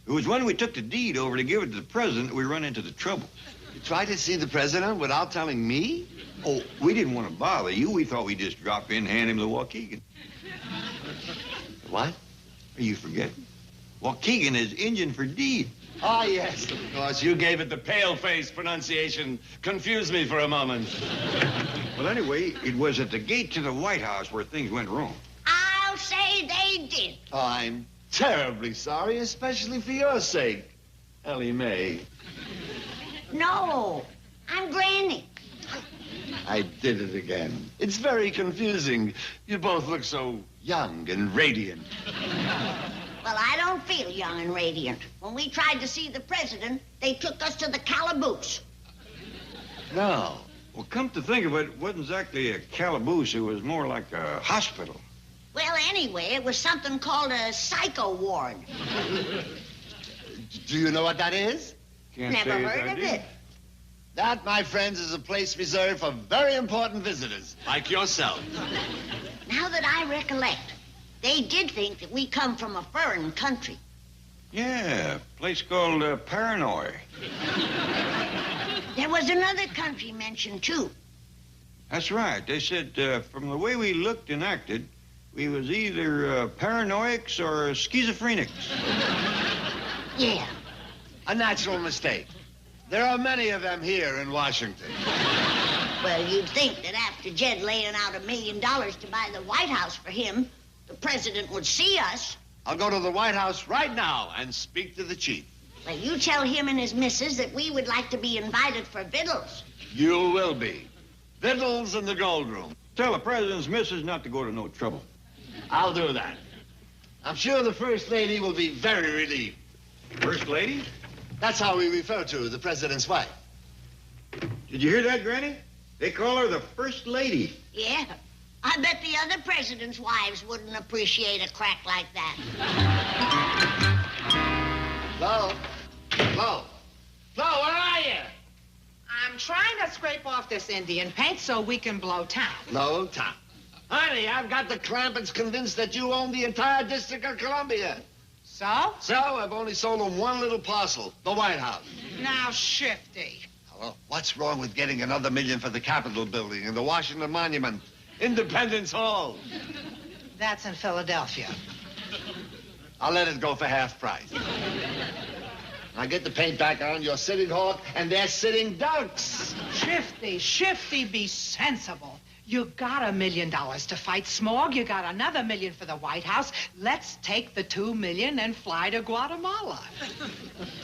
It was when we took the deed over to give it to the president that we run into the trouble. You tried to see the president without telling me? Oh, we didn't want to bother you. We thought we'd just drop in and hand him the Waukegan. What? Are you forgetting? Waukegan is Indian for deed. Ah, yes, of course. You gave it the pale-faced pronunciation. Confused me for a moment. Well, anyway, it was at the gate to the White House where things went wrong. I'll say they did. Oh, I'm terribly sorry, especially for your sake, Ellie Mae. No, I'm Granny. I did it again. It's very confusing. You both look so young and radiant. Well, I don't feel young and radiant. When we tried to see the president, they took us to the calaboose. No. Well, come to think of it, it wasn't exactly a calaboose. It was more like a hospital. Well, anyway, it was something called a psycho ward. Do you know what that is? Can't Never say as heard I of do. it. That, my friends, is a place reserved for very important visitors, like yourself. Now that I recollect, they did think that we come from a foreign country. Yeah, a place called Paranoid. There was another country mentioned, too. That's right. They said from the way we looked and acted, we was either paranoics or schizophrenics. Yeah. A natural mistake. There are many of them here in Washington. Well, you'd think that after Jed laying out $1 million to buy the White House for him, the president would see us. I'll go to the White House right now and speak to the chief. Well, you tell him and his missus that we would like to be invited for victuals. You will be. Victuals in the gold room. Tell the president's missus not to go to no trouble. I'll do that. I'm sure the First Lady will be very relieved. First Lady? That's how we refer to the president's wife. Did you hear that, Granny? They call her the First Lady. Yeah. I bet the other presidents' wives wouldn't appreciate a crack like that. Flo? Flo? Flo, where are you? I'm trying to scrape off this Indian paint so we can blow town. No, Tom. Honey, I've got the Clampetts convinced that you own the entire District of Columbia. So? So, I've only sold them one little parcel, the White House. Now, Shifty. Well, what's wrong with getting another $1 million for the Capitol building and the Washington Monument? Independence Hall. That's in Philadelphia. I'll let it go for half price. Now get the paint back on your sitting hawk and they're sitting ducks. Shifty, be sensible. You got $1 million to fight smog. You got another $1 million for the White House. Let's take the $2 million and fly to Guatemala.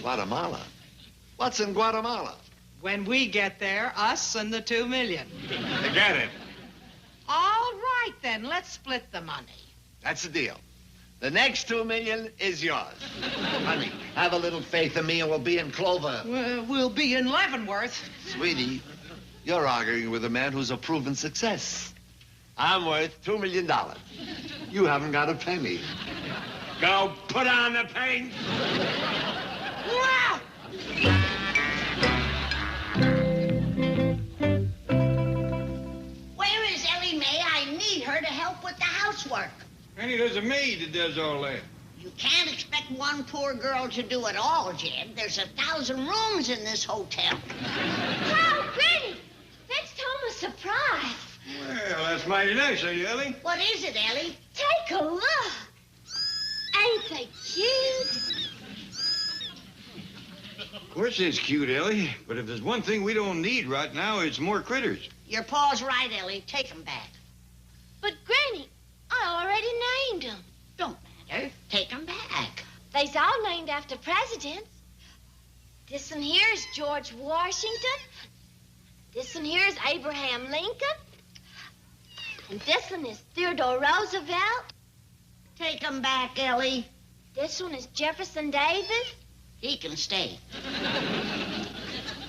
Guatemala? What's in Guatemala? When we get there, us and the $2 million. Forget it. All right, then. Let's split the money. That's the deal. The next $2 million is yours. Honey, have a little faith in me and we'll be in Clover. We'll be in Leavenworth. Sweetie, you're arguing with a man who's a proven success. I'm worth $2 million. You haven't got a penny. Go put on the paint. Wow! Where is Ellie Mae? I need her to help with the housework. Honey, there's a maid that does all that. You can't expect one poor girl to do it all, Jed. There's 1,000 rooms in this hotel. Oh, Granny! Fetched home a surprise. Well, that's mighty nice of you, Ellie. What is it, Ellie? Take a look. Ain't they cute? Of course it's cute, Ellie. But if there's one thing we don't need right now, it's more critters. Your pa's right, Ellie. Take 'em back. But, Granny, I already named them. Don't matter. Take 'em back. They's all named after presidents. This one here's George Washington. This one here's Abraham Lincoln. And this one is Theodore Roosevelt. Take 'em back, Ellie. This one is Jefferson Davis. He can stay.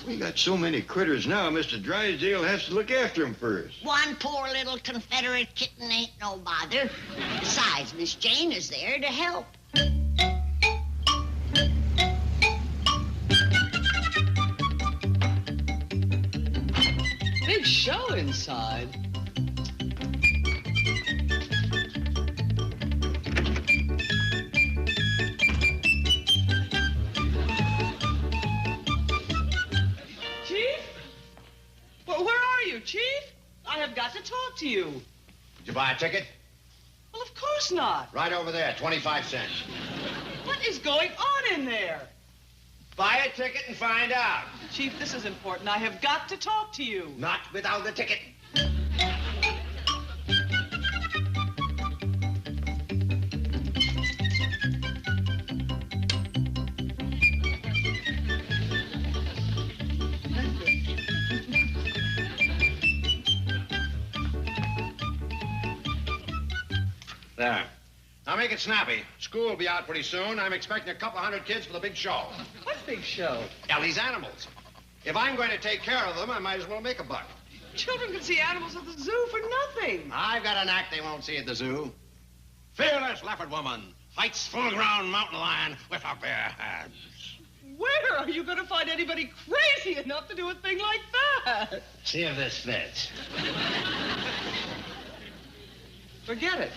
We got so many critters now, Mr. Drysdale has to look after them first. One poor little Confederate kitten ain't no bother. Besides, Miss Jane is there to help. Big show inside. Chief, I have got to talk to you. Did you buy a ticket? Well, of course not. Right over there, 25 cents. What is going on in there? Buy a ticket and find out. Chief, this is important. I have got to talk to you. Not without the ticket. There. Now make it snappy. School will be out pretty soon. I'm expecting a couple 100 kids for the big show. What big show? Ellie's animals. If I'm going to take care of them, I might as well make a buck. Children can see animals at the zoo for nothing. I've got an act they won't see at the zoo. Fearless leopard woman fights full-grown mountain lion with her bare hands. Where are you going to find anybody crazy enough to do a thing like that? See if this fits. Forget it.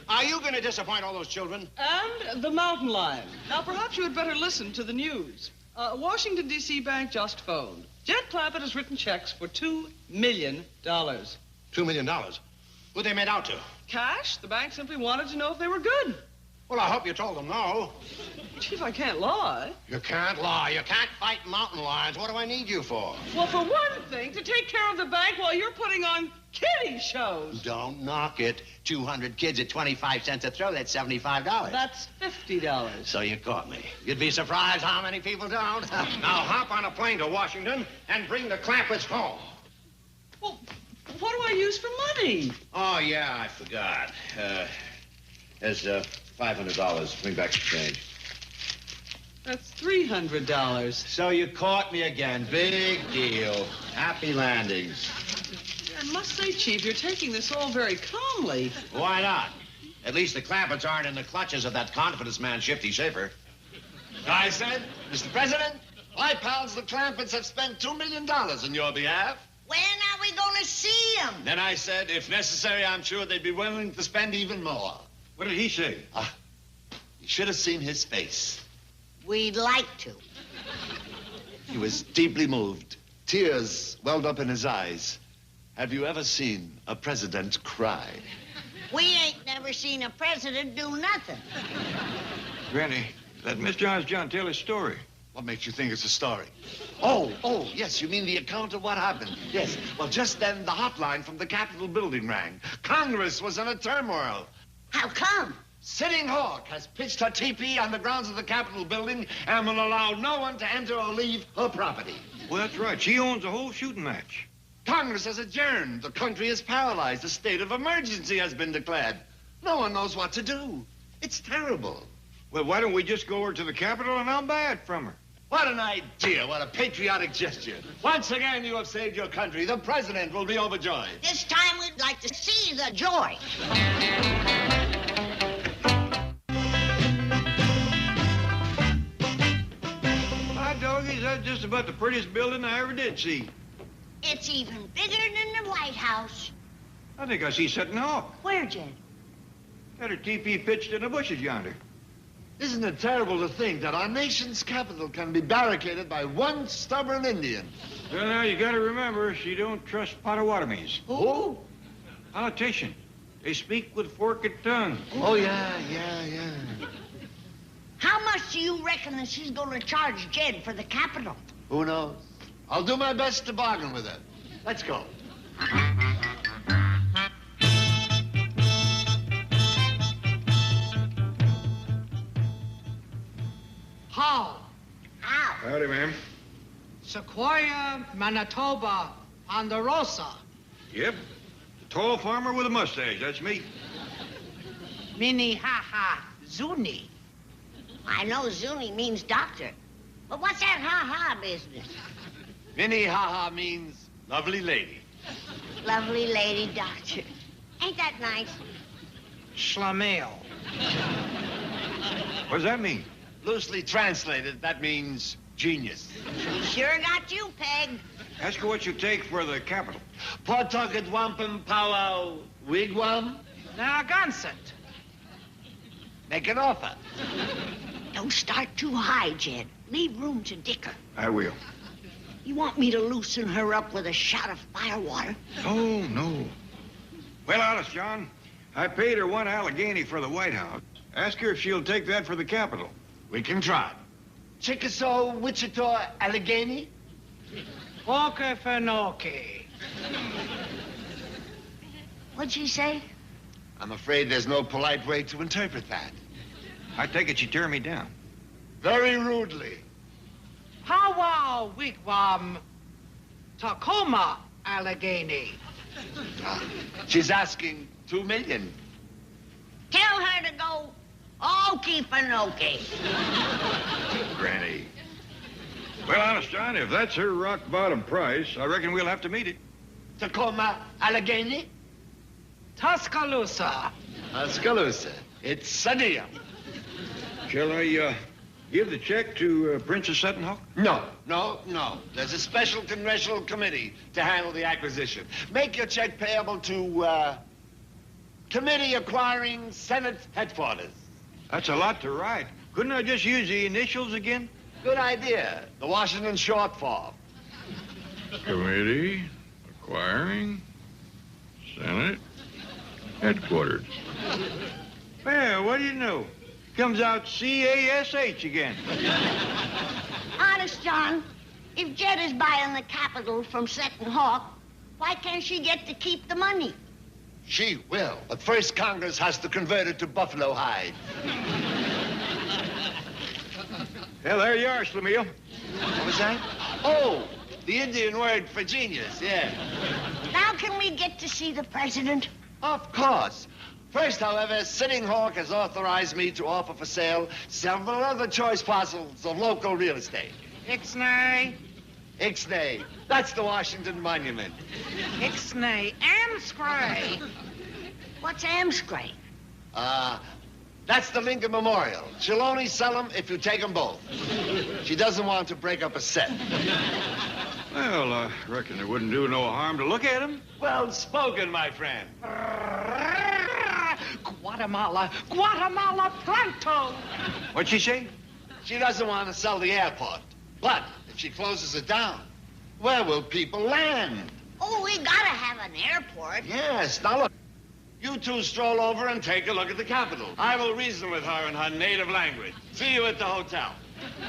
Are you going to disappoint all those children? And the mountain lion. Now, perhaps you had better listen to the news. Washington, D.C. Bank just phoned. Jed Clampett has written checks for $2 million. $2 million? Who they made out to? Cash. The bank simply wanted to know if they were good. Well, I hope you told them no. Chief, I can't lie. You can't lie. You can't fight mountain lions. What do I need you for? Well, for one thing, to take care of the bank while you're putting on kiddie shows. Don't knock it. 200 kids at 25 cents a throw, that's $75. That's $50. So you caught me. You'd be surprised how many people don't. Now hop on a plane to Washington and bring the Clampetts home. Well, what do I use for money? Oh, yeah, I forgot. There's $500. Bring back the change. That's $300. So you caught me again. Big deal. Happy landings. I must say, Chief, you're taking this all very calmly. Why not? At least the Clampetts aren't in the clutches of that confidence man, Shifty Schaefer. I said, Mr. President, my pals, the Clampetts, have spent $2 million on your behalf. When are we going to see him? Then I said, if necessary, I'm sure they'd be willing to spend even more. What did he say? You should have seen his face. We'd like to. He was deeply moved. Tears welled up in his eyes. Have you ever seen a president cry? We ain't never seen a president do nothing. Granny, let Mr. Honest John tell his story. What makes you think it's a story? Oh, yes, you mean the account of what happened. Yes. Well, just then, the hotline from the Capitol building rang. Congress was in a turmoil. How come? Sitting Hawk has pitched her teepee on the grounds of the Capitol building and will allow no one to enter or leave her property. Well, that's right. She owns the whole shooting match. Congress has adjourned. The country is paralyzed. A state of emergency has been declared. No one knows what to do. It's terrible. Well, why don't we just go over to the Capitol and I'll buy it from her? What an idea. What a patriotic gesture. Once again, you have saved your country. The president will be overjoyed. This time we'd like to see the joy. My doggies, that's just about the prettiest building I ever did see. It's even bigger than the White House. I think I see Sitting Hawk. Where, Jed? Got her teepee pitched in the bushes yonder. Isn't it terrible to think that our nation's capital can be barricaded by one stubborn Indian? Well, now, you gotta remember, she don't trust Potawatomis. Who? Politician. They speak with forked tongue. Oh, yeah. How much do you reckon that she's going to charge Jed for the Capitol? Who knows? I'll do my best to bargain with her. Let's go. How? Howdy, ma'am. Sequoia, Manitoba, Ponderosa. Yep. The tall farmer with a mustache. That's me. Minnehaha, Zuni. I know Zuni means doctor. But what's that ha-ha business? Minnehaha means lovely lady. Lovely lady doctor. Ain't that nice? Schlemiel. What does that mean? Loosely translated, that means genius. Sure got you pegged. Ask her what you take for the Capitol. Pawtucket wampum powwow wigwam. Narragansett. Make an offer. Don't start too high, Jed. Leave room to dicker. I will. You want me to loosen her up with a shot of firewater? Oh, no. Well, honest, John, I paid her one Allegheny for the White House. Ask her if she'll take that for the Capitol. We can try. Chickasaw, Wichita, Allegheny? Okefenokee. What'd she say? I'm afraid there's no polite way to interpret that. I take it she turned me down. Very rudely. Powwow, wigwam, Tacoma, Allegheny. She's asking $2 million. Tell her to go Okefenokee. Granny. Well, honest, John, if that's her rock-bottom price, I reckon we'll have to meet it. Tacoma, Allegheny? Tuscaloosa. Tuscaloosa. It's a deal. Shall I, give the check to Princess Sitting Hawk? No. There's a special congressional committee to handle the acquisition. Make your check payable to, Committee Acquiring Senate Headquarters. That's a lot to write. Couldn't I just use the initials again? Good idea. The Washington short form. Committee Acquiring Senate Headquarters. Well, what do you know? Comes out CASH again. Honest, John, if Jed is buying the Capitol from Sitting Hawk, why can't she get to keep the money? She will. But first, Congress has to convert it to buffalo hide. Well, there you are, Schlemiel. What was that? Oh, the Indian word for genius, yeah. Now can we get to see the president? Of course. First, however, Sitting Hawk has authorized me to offer for sale several other choice parcels of local real estate. Ixnay. Ixnay. That's the Washington Monument. Ixnay. Amscray. What's Amscray? That's the Lincoln Memorial. She'll only sell them if you take them both. She doesn't want to break up a set. Well, I reckon it wouldn't do no harm to look at him. Well spoken, my friend. Guatemala, Guatemala pronto. What'd she say? She doesn't want to sell the airport. But if she closes it down, where will people land? Oh, we gotta have an airport. Yes, now look. You two stroll over and take a look at the capital. I will reason with her in her native language. See you at the hotel.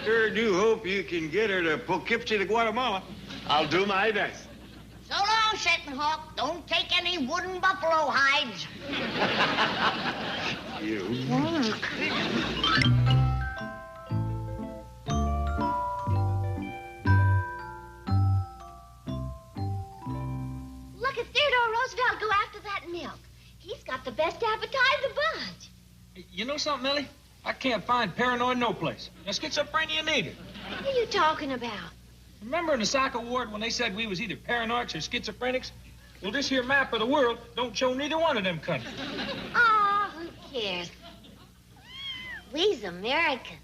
Sure do hope you can get her to Poughkeepsie to Guatemala. I'll do my best. So long, Shettenhawk. Don't take any wooden buffalo hides. You. Look at Theodore Roosevelt go after that milk. He's got the best appetite of the bunch. You know something, Millie? I can't find paranoid no place. Now, schizophrenia neither. What are you talking about? Remember in the psych ward when they said we was either paranoics or schizophrenics? Well, this here map of the world don't show neither one of them countries. Oh, who cares? We's Americans.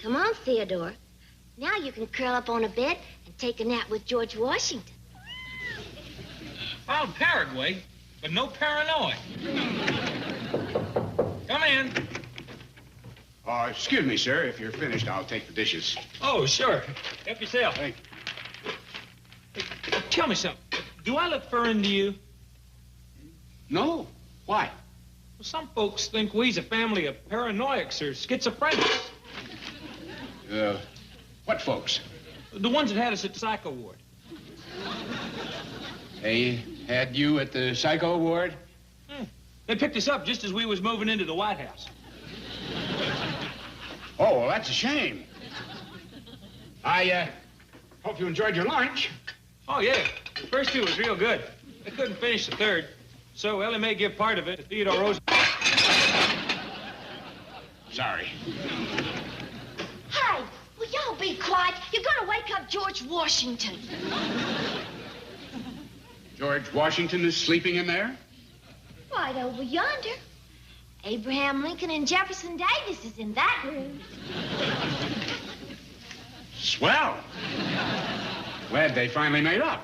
Come on, Theodore. Now you can curl up on a bed and take a nap with George Washington. Found Paraguay, but no paranoid. Come in. Excuse me, sir. If you're finished, I'll take the dishes. Oh, sure. Help yourself. Hey, tell me something. Do I look foreign to you? No. Why? Well, some folks think we's a family of paranoiacs or schizophrenics. What folks? The ones that had us at the psycho ward. They had you at the psycho ward? They picked us up just as we was moving into the White House. Oh, well, that's a shame. I hope you enjoyed your lunch. Oh, yeah. The first two was real good. They couldn't finish the third, so Ellie may give part of it to Theodore Roosevelt. Sorry. Hey, will y'all be quiet? You're gonna wake up George Washington. George Washington is sleeping in there? Right over yonder. Abraham Lincoln and Jefferson Davis is in that room. Swell. Glad they finally made up.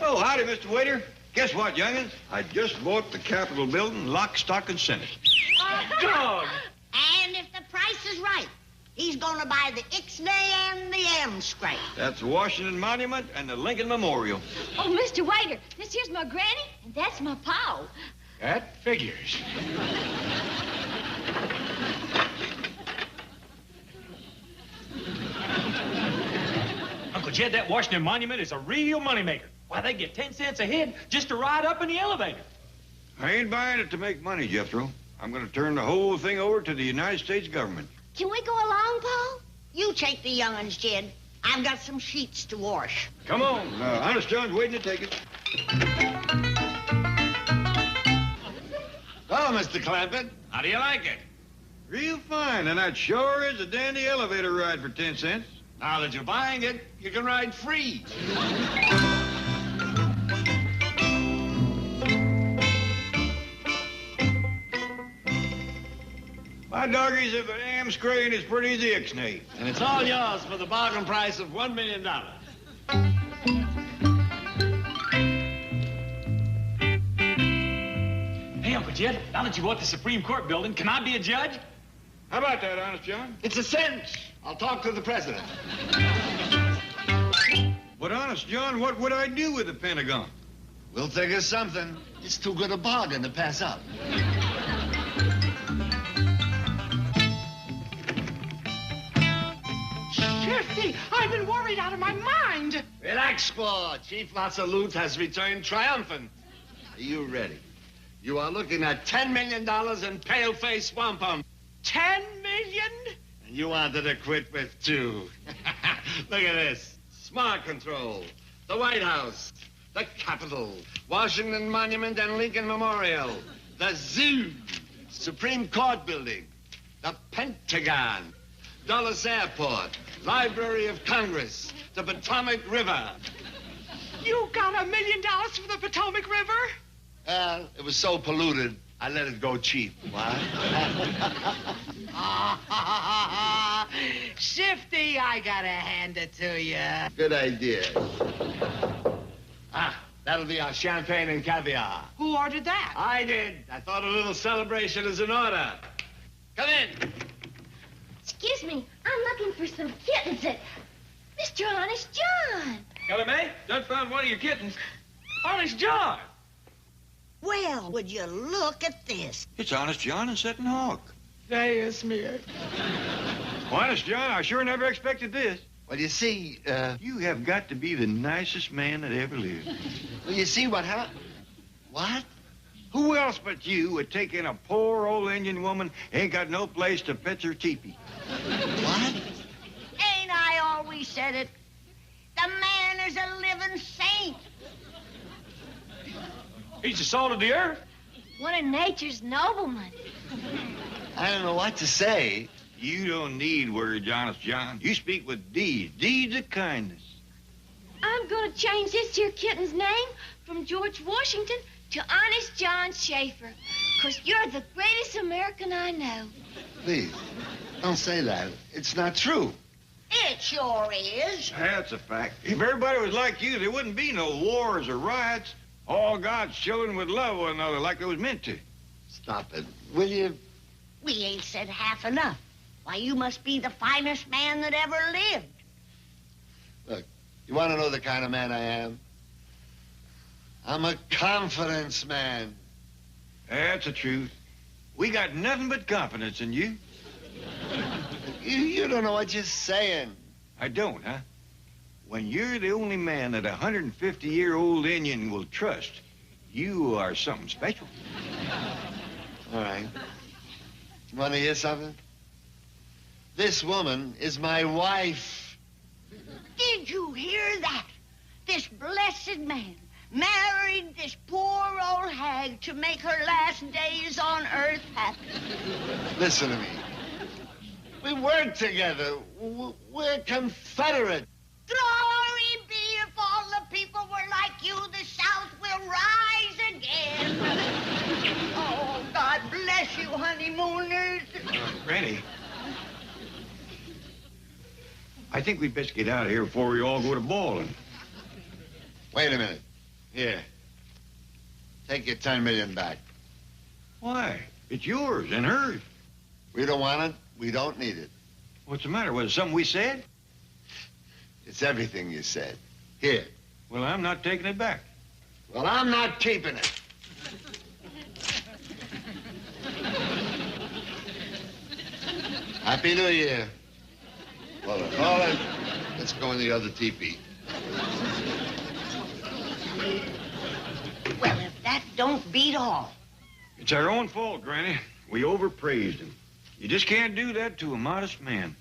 Oh, howdy, Mr. Waiter. Guess what, young'uns? I just bought the Capitol building, lock, stock, and sinnet. Dog! And if the price is right, he's gonna buy the Ixnay and the M scrape. That's the Washington Monument and the Lincoln Memorial. Oh, Mr. Waiter, this here's my granny, and that's my pa. That figures. Uncle Jed, that Washington Monument is a real moneymaker. Why, they get 10 cents a head just to ride up in the elevator. I ain't buying it to make money, Jethro. I'm gonna turn the whole thing over to the United States government. Can we go along, Paul? You take the young'uns, Jed. I've got some sheets to wash. Come on. Honest John's waiting to take it. Oh, Mr. Clampett, how do you like it? Real fine, and that sure is a dandy elevator ride for 10 cents. Now that you're buying it, you can ride free. My doggies, if an am scraying is pretty as the Ixnay. And it's all yours for the bargain price of $1 million. Hey, Uncle Jed, now that you bought the Supreme Court building, can I be a judge? How about that, Honest John? It's a cinch. I'll talk to the president. But Honest John, what would I do with the Pentagon? We'll think of something. It's too good a bargain to pass up. Shifty, I've been worried out of my mind. Relax, squaw. Chief Latsalute has returned triumphant. Are you ready? You are looking at $10 million in pale-face wampum. 10 million? And you wanted to quit with 2. Look at this. Smart control. The White House. The Capitol. Washington Monument and Lincoln Memorial. The Zoo. Supreme Court building. The Pentagon. Dulles Airport. Library of Congress. The Potomac River. You got $1 million for the Potomac River? Well, it was so polluted, I let it go cheap. What? Shifty, I gotta hand it to you. Good idea. That'll be our champagne and caviar. Who ordered that? I did. I thought a little celebration is in order. Come in. Excuse me, I'm looking for some kittens at Mr. Honest John. Ellie Mae, done found one of your kittens. Honest John. Well, would you look at this? It's Honest John and Setting Hawk. There's me. Honest John, I sure never expected this. Well, you see, You have got to be the nicest man that ever lived. well, you see what happened? What? Who else but you would take in a poor old Indian woman ain't got no place to pitch her teepee? What? Ain't I always said it? The man is a living saint. He's the salt of the earth. One of nature's noblemen. I don't know what to say. You don't need words, Honest John. You speak with deeds of kindness. I'm gonna change this here kitten's name from George Washington to Honest John Schaefer. 'Cause you're the greatest American I know. Please, don't say that. It's not true. It sure is. That's a fact. If everybody was like you, there wouldn't be no wars or riots. All God's children would love one another like they was meant to. Stop it, will you? We ain't said half enough. Why, you must be the finest man that ever lived. Look, you want to know the kind of man I am? I'm a confidence man. That's the truth. We got nothing but confidence in you. You don't know what you're saying. I don't, huh? When you're the only man that a 150-year-old Indian will trust, you are something special. All right. You want to hear something? This woman is my wife. Did you hear that? This blessed man married this poor old hag to make her last days on earth happy. Listen to me. We work together. We're confederate. Glory be if all the people were like you, the South will rise again. Oh, God bless you, honeymooners. Granny, I think we'd best get out of here before we all go to bowling. Wait a minute. Here. Take your 10 million back. Why? It's yours and hers. We don't want it. We don't need it. What's the matter? Was it something we said? It's everything you said. Here. Well, I'm not taking it back. Well, I'm not keeping it. Happy New Year. Well, all right. Let's go in the other teepee. Well, if that don't beat all. It's our own fault, Granny. We overpraised him. You just can't do that to a modest man.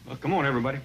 Well, come on, everybody.